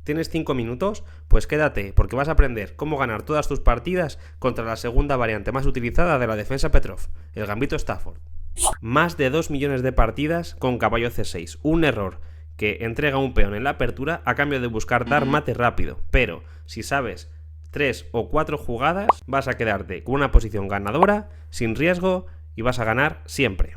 ¿Tienes 5 minutos? Pues quédate, porque vas a aprender cómo ganar todas tus partidas contra la segunda variante más utilizada de la defensa Petrov, el Gambito Stafford. Más de 2 millones de partidas con caballo C6, un error que entrega un peón en la apertura a cambio de buscar dar mate rápido, pero si sabes 3 o 4 jugadas vas a quedarte con una posición ganadora, sin riesgo y vas a ganar siempre.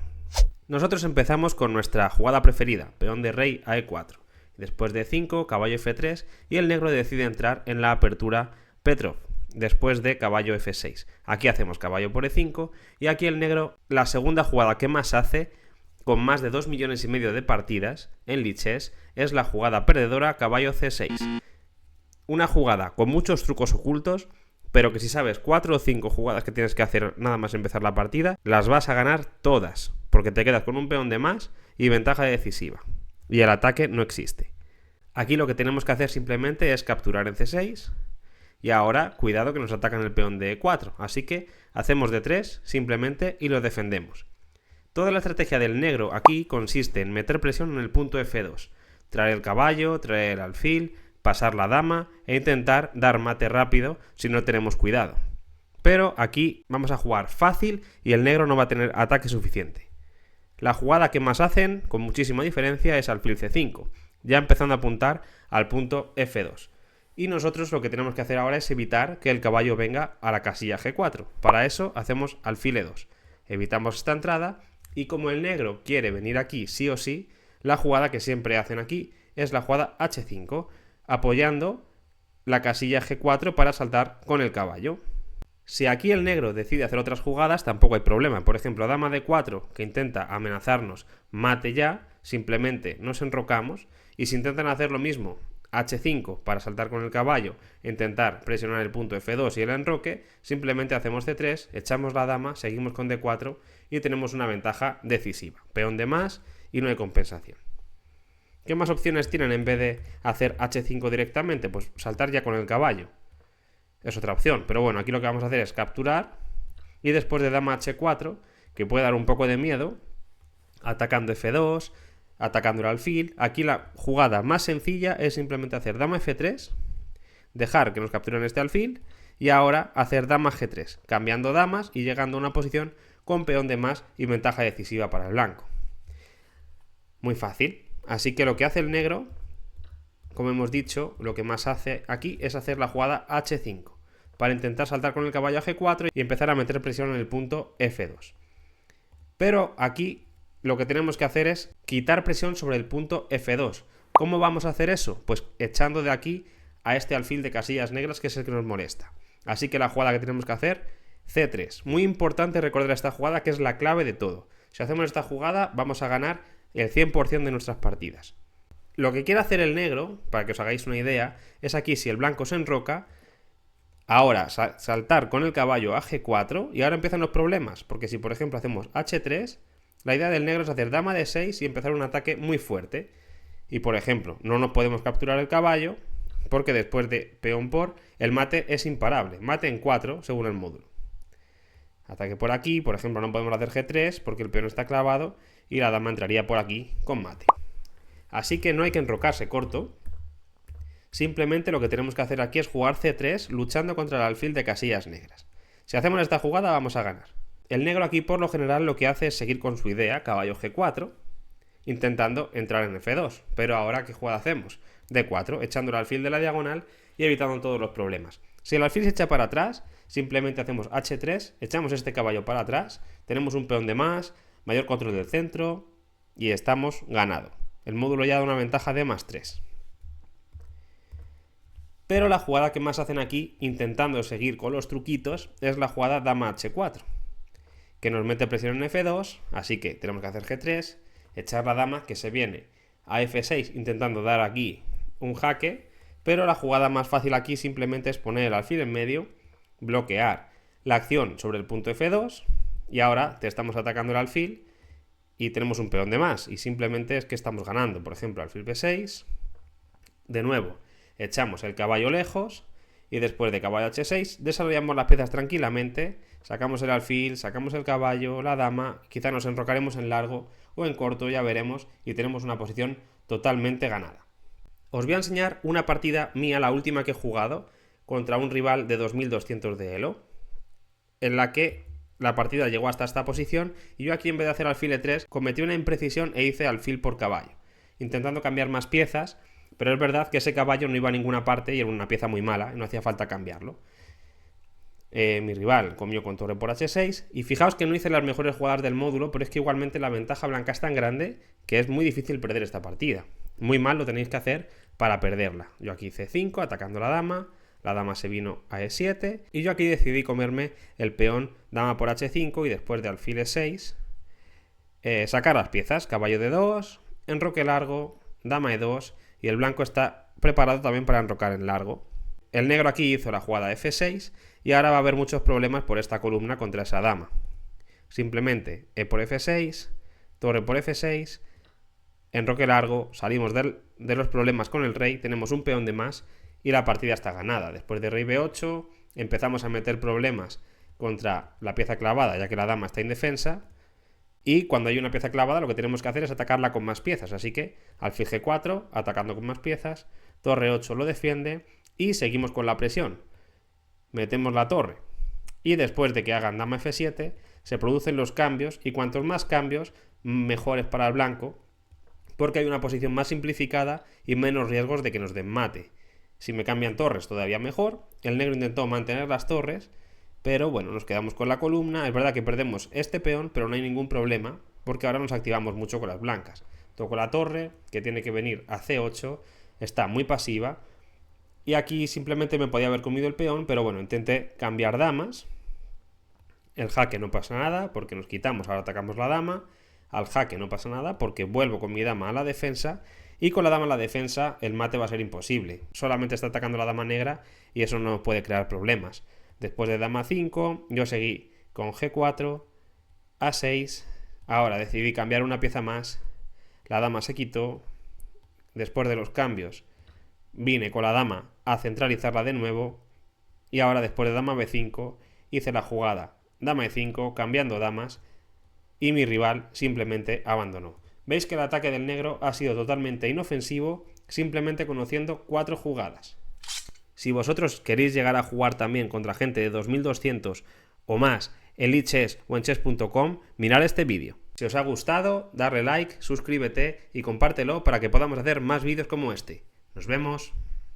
Nosotros empezamos con nuestra jugada preferida, peón de rey a E4. Después de 5, caballo F3 y el negro decide entrar en la apertura Petrov, después de caballo F6. Aquí hacemos caballo por E5 y aquí el negro, la segunda jugada que más hace, con más de 2 millones y medio de partidas en lichess, es la jugada perdedora caballo C6. Una jugada con muchos trucos ocultos, pero que si sabes 4 o 5 jugadas que tienes que hacer nada más empezar la partida, las vas a ganar todas, porque te quedas con un peón de más y ventaja decisiva. Y el ataque no existe. Aquí lo que tenemos que hacer simplemente es capturar en C6 y ahora cuidado que nos atacan el peón de E4, así que hacemos D3 simplemente y lo defendemos. Toda la estrategia del negro aquí consiste en meter presión en el punto F2, traer el caballo, traer el alfil, pasar la dama e intentar dar mate rápido si no tenemos cuidado. Pero aquí vamos a jugar fácil y el negro no va a tener ataque suficiente. La jugada que más hacen, con muchísima diferencia, es alfil C5, ya empezando a apuntar al punto F2. Y nosotros lo que tenemos que hacer ahora es evitar que el caballo venga a la casilla G4. Para eso hacemos alfil E2. Evitamos esta entrada y como el negro quiere venir aquí sí o sí, la jugada que siempre hacen aquí es la jugada H5, apoyando la casilla G4 para saltar con el caballo. Si aquí el negro decide hacer otras jugadas, tampoco hay problema. Por ejemplo, dama D4, que intenta amenazarnos, mate ya, simplemente nos enrocamos. Y si intentan hacer lo mismo, H5 para saltar con el caballo, intentar presionar el punto F2 y el enroque, simplemente hacemos C3, echamos la dama, seguimos con D4 y tenemos una ventaja decisiva. Peón de más y no hay compensación. ¿Qué más opciones tienen en vez de hacer H5 directamente? Pues saltar ya con el caballo. Es otra opción, pero bueno, aquí lo que vamos a hacer es capturar y después de dama H4, que puede dar un poco de miedo, atacando F2, atacando el alfil, aquí la jugada más sencilla es simplemente hacer dama F3, dejar que nos capturen este alfil y ahora hacer dama G3, cambiando damas y llegando a una posición con peón de más y ventaja decisiva para el blanco. Muy fácil, así que lo que hace el negro, como hemos dicho, lo que más hace aquí es hacer la jugada H5 para intentar saltar con el caballo a G4 y empezar a meter presión en el punto F2. Pero aquí lo que tenemos que hacer es quitar presión sobre el punto F2. ¿Cómo vamos a hacer eso? Pues echando de aquí a este alfil de casillas negras que es el que nos molesta. Así que la jugada que tenemos que hacer, C3. Muy importante recordar esta jugada que es la clave de todo. Si hacemos esta jugada vamos a ganar el 100% de nuestras partidas. Lo que quiere hacer el negro, para que os hagáis una idea, es aquí si el blanco se enroca, ahora saltar con el caballo a G4 y ahora empiezan los problemas, porque si por ejemplo hacemos H3, la idea del negro es hacer dama D6 y empezar un ataque muy fuerte. Y por ejemplo, no nos podemos capturar el caballo porque después de peón por, el mate es imparable, mate en 4 según el módulo. Ataque por aquí, por ejemplo no podemos hacer G3 porque el peón está clavado y la dama entraría por aquí con mate. Así que no hay que enrocarse corto. Simplemente lo que tenemos que hacer aquí es jugar C3 luchando contra el alfil de casillas negras. Si hacemos esta jugada vamos a ganar. El negro aquí por lo general lo que hace es seguir con su idea, caballo G4, intentando entrar en F2. Pero ahora ¿qué jugada hacemos? D4, echando el alfil de la diagonal y evitando todos los problemas. Si el alfil se echa para atrás, simplemente hacemos H3, echamos este caballo para atrás, tenemos un peón de más, mayor control del centro y estamos ganado. El módulo ya da una ventaja de +3. Pero la jugada que más hacen aquí, intentando seguir con los truquitos, es la jugada dama H4, que nos mete presión en F2, así que tenemos que hacer G3, echar la dama que se viene a F6 intentando dar aquí un jaque, pero la jugada más fácil aquí simplemente es poner el alfil en medio, bloquear la acción sobre el punto F2 y ahora te estamos atacando el alfil y tenemos un peón de más y simplemente es que estamos ganando. Por ejemplo, alfil B6, de nuevo echamos el caballo lejos y después de caballo H6 desarrollamos las piezas tranquilamente, sacamos el alfil, sacamos el caballo, la dama, quizá nos enrocaremos en largo o en corto, ya veremos, y tenemos una posición totalmente ganada. Os voy a enseñar una partida mía, la última que he jugado, contra un rival de 2200 de Elo, en la que la partida llegó hasta esta posición y yo aquí, en vez de hacer alfil E3, cometí una imprecisión e hice alfil por caballo, intentando cambiar más piezas, pero es verdad que ese caballo no iba a ninguna parte y era una pieza muy mala y no hacía falta cambiarlo. Mi rival comió con torre por H6 y fijaos que no hice las mejores jugadas del módulo, pero es que igualmente la ventaja blanca es tan grande que es muy difícil perder esta partida. Muy mal lo tenéis que hacer para perderla. Yo aquí hice 5 atacando la dama se vino a E7 y yo aquí decidí comerme el peón dama por H5 y después de alfil E6 sacar las piezas, caballo D2, enroque largo, dama E2 y el blanco está preparado también para enrocar en largo. El negro aquí hizo la jugada F6 y ahora va a haber muchos problemas por esta columna contra esa dama. Simplemente E por F6, torre por F6, enroque largo, salimos de los problemas con el rey, tenemos un peón de más y la partida está ganada. Después de rey B8 empezamos a meter problemas contra la pieza clavada, ya que la dama está indefensa, y cuando hay una pieza clavada lo que tenemos que hacer es atacarla con más piezas, así que alfil G4 atacando con más piezas, torre 8 lo defiende y seguimos con la presión. Metemos la torre y después de que hagan dama F7 se producen los cambios y cuantos más cambios mejores para el blanco, porque hay una posición más simplificada y menos riesgos de que nos den mate. Si me cambian torres todavía mejor. El negro intentó mantener las torres, pero bueno, nos quedamos con la columna. Es verdad que perdemos este peón, pero no hay ningún problema porque ahora nos activamos mucho con las blancas. Toco la torre, que tiene que venir a C8, está muy pasiva. Y aquí simplemente me podía haber comido el peón, pero bueno, intenté cambiar damas. El jaque no pasa nada porque nos quitamos, ahora atacamos la dama. Al jaque no pasa nada porque vuelvo con mi dama a la defensa y con la dama a la defensa el mate va a ser imposible. Solamente está atacando la dama negra y eso no puede crear problemas. Después de dama 5 yo seguí con G4, A6, ahora decidí cambiar una pieza más, la dama se quitó, después de los cambios vine con la dama a centralizarla de nuevo y ahora después de dama B5 hice la jugada dama E5 cambiando damas y mi rival simplemente abandonó. Veis que el ataque del negro ha sido totalmente inofensivo, simplemente conociendo 4 jugadas. Si vosotros queréis llegar a jugar también contra gente de 2200 o más en lichess o en chess.com, mirad este vídeo. Si os ha gustado, darle like, suscríbete y compártelo para que podamos hacer más vídeos como este. Nos vemos.